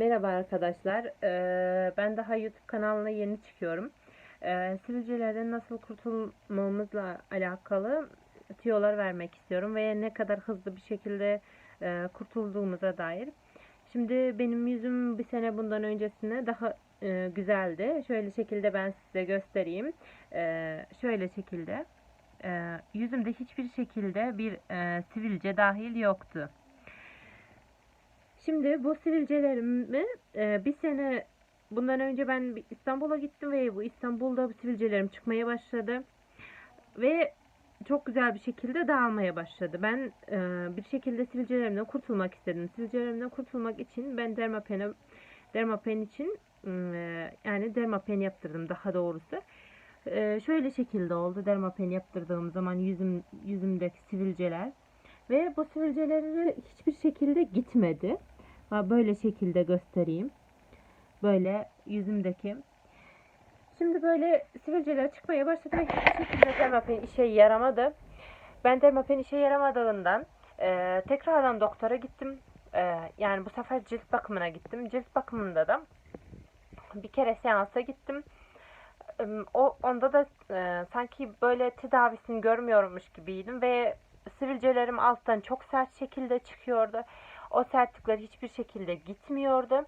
Merhaba arkadaşlar. Ben daha YouTube kanalına yeni çıkıyorum. Sivilcelerden nasıl kurtulmamızla alakalı tüyolar vermek istiyorum ve ne kadar hızlı bir şekilde kurtulduğumuza dair. Şimdi benim yüzüm bir sene bundan öncesine daha güzeldi. Şöyle şekilde ben size göstereyim. Şöyle şekilde yüzümde hiçbir şekilde bir sivilce dahil yoktu. Şimdi bu sivilcelerimi bir sene bundan önce ben İstanbul'a gittim ve bu İstanbul'da bu sivilcelerim çıkmaya başladı ve çok güzel bir şekilde dağılmaya başladı. Ben bir şekilde sivilcelerimden kurtulmak istedim. Sivilcelerimden kurtulmak için ben dermapen için yani dermapen yaptırdım daha doğrusu. Şöyle şekilde oldu dermapen yaptırdığım zaman yüzümdeki sivilceler ve bu sivilceleri hiçbir şekilde gitmedi. Böyle şekilde göstereyim. Böyle yüzümdeki. Şimdi böyle sivilceler çıkmaya başladı ve hiçbir şekilde dermapen işe yaramadı. Ben dermapen işe yaramadığından tekrardan doktora gittim. Yani bu sefer cilt bakımına gittim. Cilt bakımında da bir kere seansa gittim. Onda da sanki böyle tedavisini görmüyormuş gibiydim ve sivilcelerim alttan çok sert şekilde çıkıyordu. O sertlikler hiçbir şekilde gitmiyordu.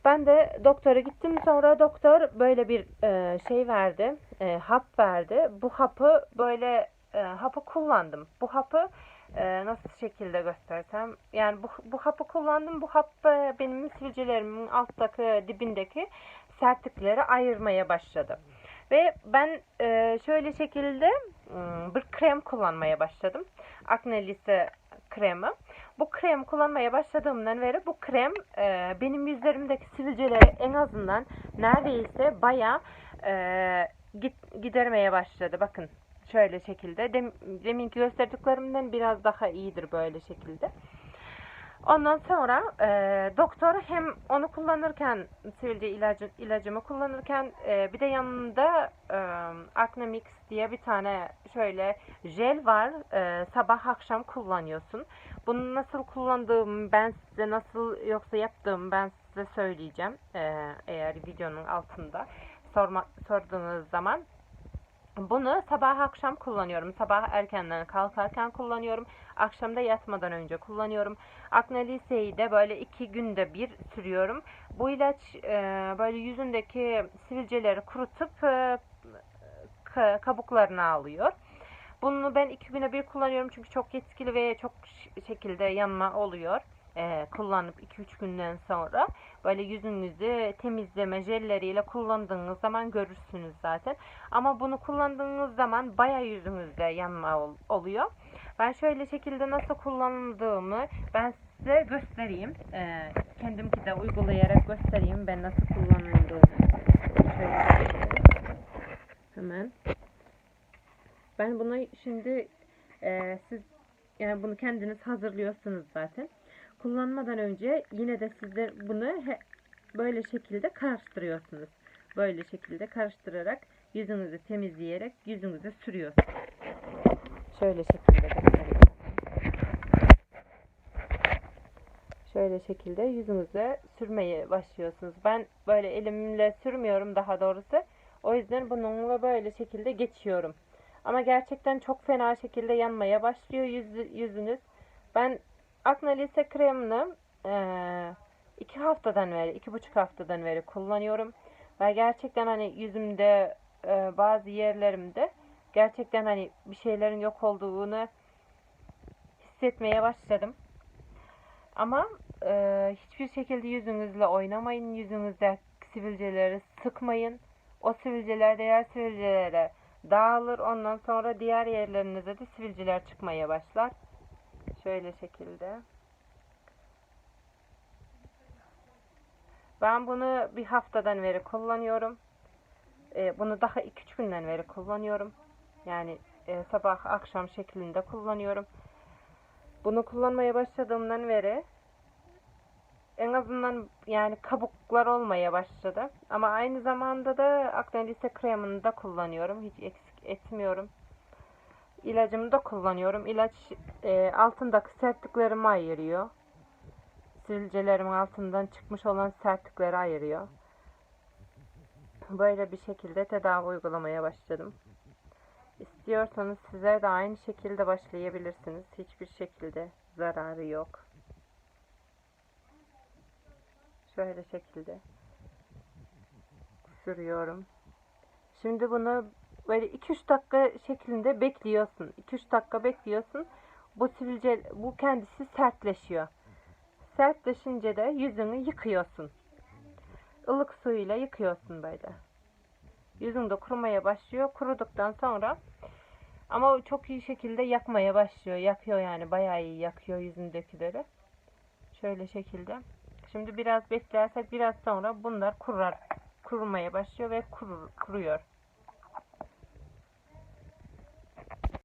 Ben de doktora gittim. Sonra doktor böyle bir şey verdi, hap verdi. Bu hapı böyle hapı kullandım. Bu hapı nasıl şekilde göstersem, yani bu hapı kullandım. Bu hap benim sivilcelerimin alttaki dibindeki sertlikleri ayırmaya başladı. Ve ben şöyle şekilde bir krem kullanmaya başladım. Acne Lise kremi. Bu krem kullanmaya başladığımdan beri bu krem benim yüzlerimdeki sivilceleri en azından neredeyse bayağı gidermeye başladı. Bakın şöyle şekilde. Deminki gösterdiklerimden biraz daha iyidir böyle şekilde. Ondan sonra doktor hem onu kullanırken sivilce ilacımı kullanırken bir de yanında Acne Mix diye bir tane şöyle jel var. Sabah akşam kullanıyorsun. Bunu nasıl kullandığımı ben size nasıl yoksa yaptığımı ben size söyleyeceğim. Eğer videonun altında sorduğunuz zaman. Bunu sabah akşam kullanıyorum. Sabah erkenden kalkarken kullanıyorum. Akşamda yatmadan önce kullanıyorum. Acne Lise'yi de böyle 2 günde bir sürüyorum. Bu ilaç böyle yüzündeki sivilceleri kurutup kabuklarını alıyor. Bunu ben 2 güne bir kullanıyorum çünkü çok etkili ve çok şekilde yanma oluyor. Kullanıp 2-3 günden sonra böyle yüzünüzü temizleme jelleriyle kullandığınız zaman görürsünüz zaten. Ama bunu kullandığınız zaman bayağı yüzünüzde yanma oluyor. Ben şöyle şekilde nasıl kullandığımı ben size göstereyim. Kendimki de uygulayarak göstereyim ben nasıl kullanıldığını. Şöyle hemen. Ben bunu şimdi siz yani bunu kendiniz hazırlıyorsunuz zaten. Kullanmadan önce yine de sizler bunu böyle şekilde karıştırıyorsunuz. Böyle şekilde karıştırarak yüzünüzü temizleyerek yüzünüze sürüyorsunuz. Şöyle şekilde göstereyim. Şöyle şekilde yüzünüze sürmeye başlıyorsunuz. Ben böyle elimle sürmüyorum daha doğrusu. O yüzden bununla böyle şekilde geçiyorum. Ama gerçekten çok fena şekilde yanmaya başlıyor yüzünüz. Ben Acne Lise kremini 2 haftadan beri, 2,5 haftadan beri kullanıyorum. Ve gerçekten hani yüzümde bazı yerlerimde gerçekten hani bir şeylerin yok olduğunu hissetmeye başladım. Ama hiçbir şekilde yüzünüzle oynamayın. Yüzünüzde sivilceleri sıkmayın. O sivilceler diğer sivilcelere dağılır. Ondan sonra diğer yerlerinize de sivilceler çıkmaya başlar. Şöyle şekilde. Ben bunu bir haftadan beri kullanıyorum. Bunu daha 2-3 günden beri kullanıyorum. Yani sabah akşam şeklinde kullanıyorum. Bunu kullanmaya başladığımdan beri en azından yani kabuklar olmaya başladı. Ama aynı zamanda da Acne Lise kremini de kullanıyorum. Hiç eksik etmiyorum. İlacımı da kullanıyorum. İlaç altındaki sertliklerimi ayırıyor. sivilcelerimin altından çıkmış olan sertlikleri ayırıyor. Böyle bir şekilde tedavi uygulamaya başladım. İstiyorsanız sizler de aynı şekilde başlayabilirsiniz. Hiçbir şekilde zararı yok. Şöyle şekilde sürüyorum. Şimdi bunu böyle 2-3 dakika şeklinde bekliyorsun. 2-3 dakika bekliyorsun. Bu sivilce, bu kendisi sertleşiyor. Sertleşince de yüzünü yıkıyorsun. Ilık suyla yıkıyorsun böyle. Yüzün de kurumaya başlıyor. Kuruduktan sonra ama çok iyi şekilde yakmaya başlıyor. Yakıyor yani, bayağı iyi yakıyor yüzündekileri. Şöyle şekilde. Şimdi biraz beklersek biraz sonra bunlar kurumaya başlıyor ve kuruyor.